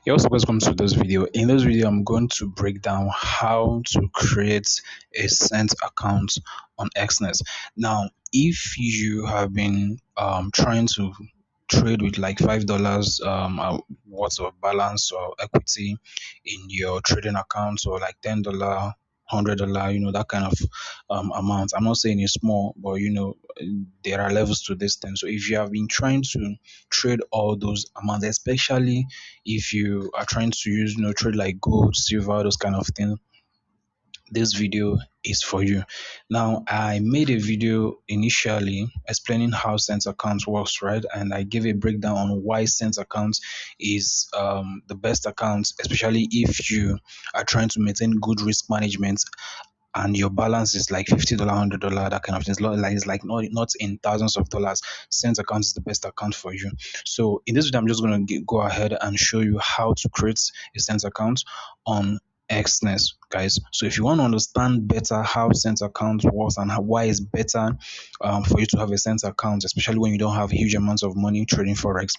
You're also welcome to this video. In this video, I'm going to break down how to create a cent account on Exness. Now, if you have been trying to trade with like $5 worth of balance or equity in your trading account, or like $10, $100, that kind of amount. I'm not saying it's small, but there are levels to this thing. So if you have been trying to trade all those amounts, especially if you are trying to use trade like gold, silver, those kind of things, this video is for you. Now, I made a video initially explaining how cent account works, right? And I gave a breakdown on why cent account is the best account, especially if you are trying to maintain good risk management and your balance is like $50, $100, that kind of thing. It's like not in thousands of dollars. Cent account is the best account for you. So in this video, I'm just going to go ahead and show you how to create a cent account on Exness, guys. So if you want to understand better how cent account works and why it's better for you to have a cent account, especially when you don't have huge amounts of money trading forex,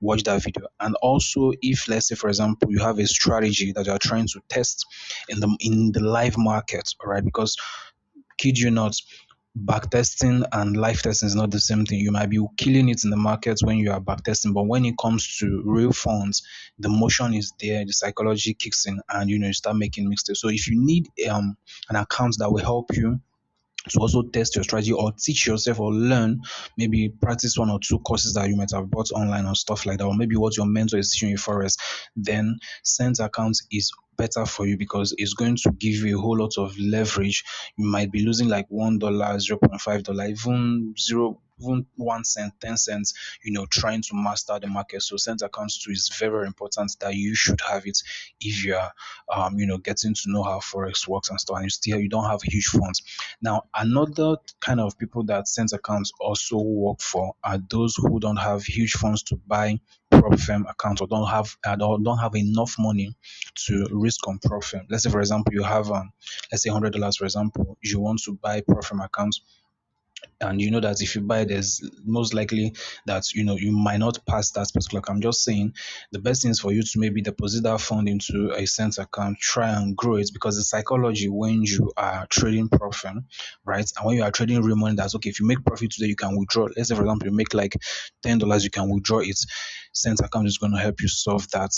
watch that video. And also, if let's say for example you have a strategy that you are trying to test in the live market, all right, because kid you not, back testing and live testing is not the same thing. You might be killing it in the market when you are back testing, but when it comes to real funds, the motion is there, the psychology kicks in, and you start making mistakes. So if you need an account that will help you to also test your strategy or teach yourself or learn, maybe practice one or two courses that you might have bought online or stuff like that, or maybe what your mentor is teaching you for us, then Sense account is better for you because it's going to give you a whole lot of leverage. You might be losing like $1, $0.5, even 1 cent, 10 cents, trying to master the market. So Sense accounts too is very, very important that you should have it if you are getting to know how Forex works and stuff, and you don't have huge funds. Now, another kind of people that Sense accounts also work for are those who don't have huge funds to buy prop firm accounts, or don't have enough money to risk on prop firm. Let's say for example you have let's say $100, for example, you want to buy prop firm accounts, and you know that if you buy, there's most likely that you might not pass that particular. I'm just saying the best thing is for you to maybe deposit that fund into a cent account, try and grow it, because the psychology when you are trading profit, right, and when you are trading real money, that's okay. If you make profit today, you can withdraw. Let's say for example you make like $10, you can withdraw it. Cent account is going to help you solve that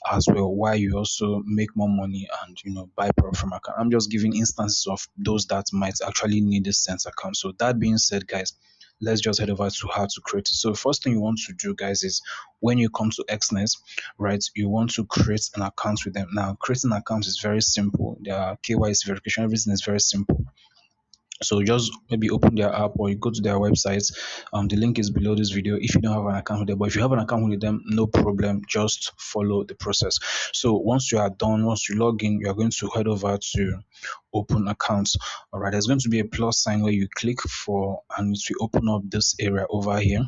as well, while you also make more money and buy profit from account. I'm just giving instances of those that might actually need this cent account. So that being said, guys, let's just head over to how to create it. So first thing you want to do, guys, is when you come to Exness, right, you want to create an account with them. Now, creating an account is very simple. Their KYC verification, everything is very simple. So just maybe open their app or you go to their website. The link is below this video if you don't have an account with them. But if you have an account with them, no problem. Just follow the process. So once you are done, once you log in, you are going to head over to open accounts. All right, there's going to be a plus sign where you click for, and it will open up this area over here.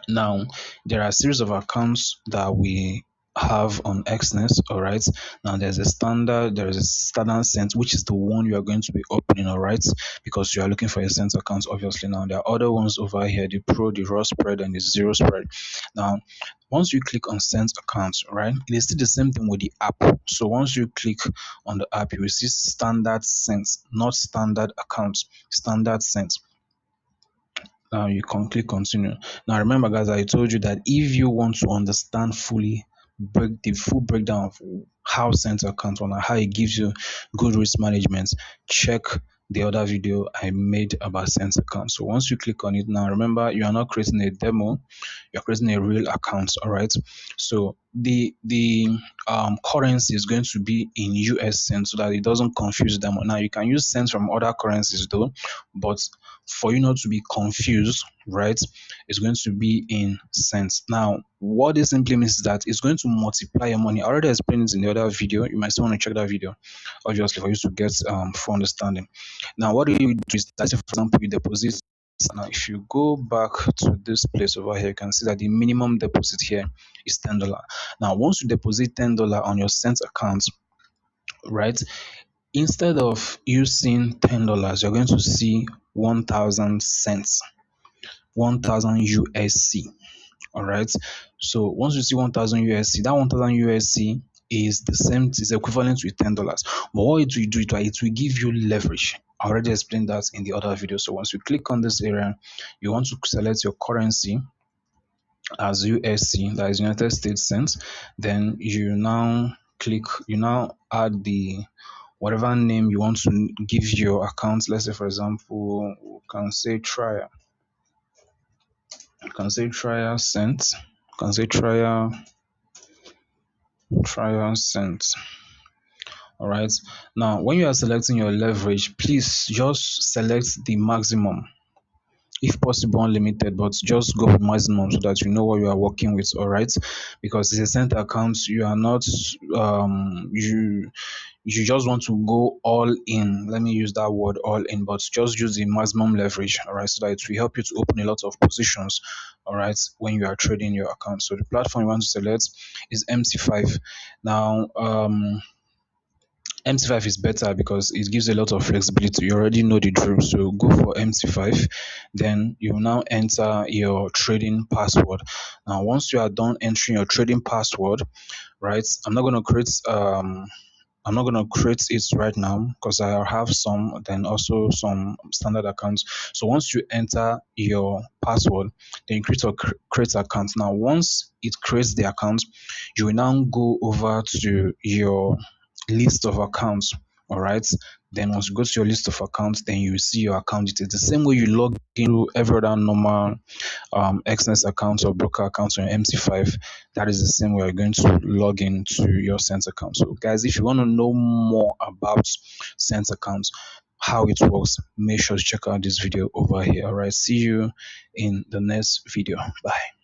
Now, there are a series of accounts that we have on Exness. All right. Now, there is a standard cent, which is the one you are going to be opening. All right, because you are looking for a cent account, obviously. Now, there are other ones over here: the pro, the raw spread, and the zero spread. Now, once you click on cent accounts, right, it is still the same thing with the app. So once you click on the app, you will see standard cents, not standard accounts, standard cents. Now you can click continue. Now remember, guys, I told you that if you want to understand fully, break the full breakdown of how center account and how it gives you good risk management, check the other video I made about center account. So once you click on it, now remember, you are not creating a demo, you're creating a real account. All right, so the currency is going to be in US cents so that it doesn't confuse them. Now you can use cents from other currencies though, but for you not to be confused, right, it's going to be in cents. Now, what this simply means is that it's going to multiply your money. I already explained it in the other video. You might still want to check that video, obviously, for you to get full understanding. Now, what do you do is that, for example, you deposit. Now, if you go back to this place over here, you can see that the minimum deposit here is $10. Now, once you deposit $10 on your cent account, right, instead of using $10, you're going to see 1,000 cents, 1,000 USC. All right. So once you see 1000 USC, that 1000 USC is the same, is equivalent to $10. But what it will do, it will give you leverage. I already explained that in the other video. So once you click on this area, you want to select your currency as USC, that is United States cents. Then you now add the whatever name you want to give your account. Let's say, for example, we can say trial. You can say trial cents. You can say trial cents. All right. Now, when you are selecting your leverage, please just select the maximum, if possible unlimited, but just go with maximum so that you know what you are working with. All right, because it's a cent account, you are not you just want to go all in, let me use that word, all in, but just use the maximum leverage. All right, so that it will help you to open a lot of positions, all right, when you are trading your account. So the platform you want to select is MT5. Now MT5 is better because it gives a lot of flexibility. You already know the drill, so go for MT5. Then you will now enter your trading password. Now, once you are done entering your trading password, right? I'm not gonna create it right now because I have some, then also some standard accounts. So once you enter your password, then you create account. Now, once it creates the account, you will now go over to your list of accounts. All right. Then once you go to your list of accounts, then you see your account details. The same way you log into every other normal Exness account or broker account on MT5, that is the same way you're going to log into your Sense account. So guys, if you want to know more about Sense accounts, how it works, make sure to check out this video over here. All right, see you in the next video. Bye.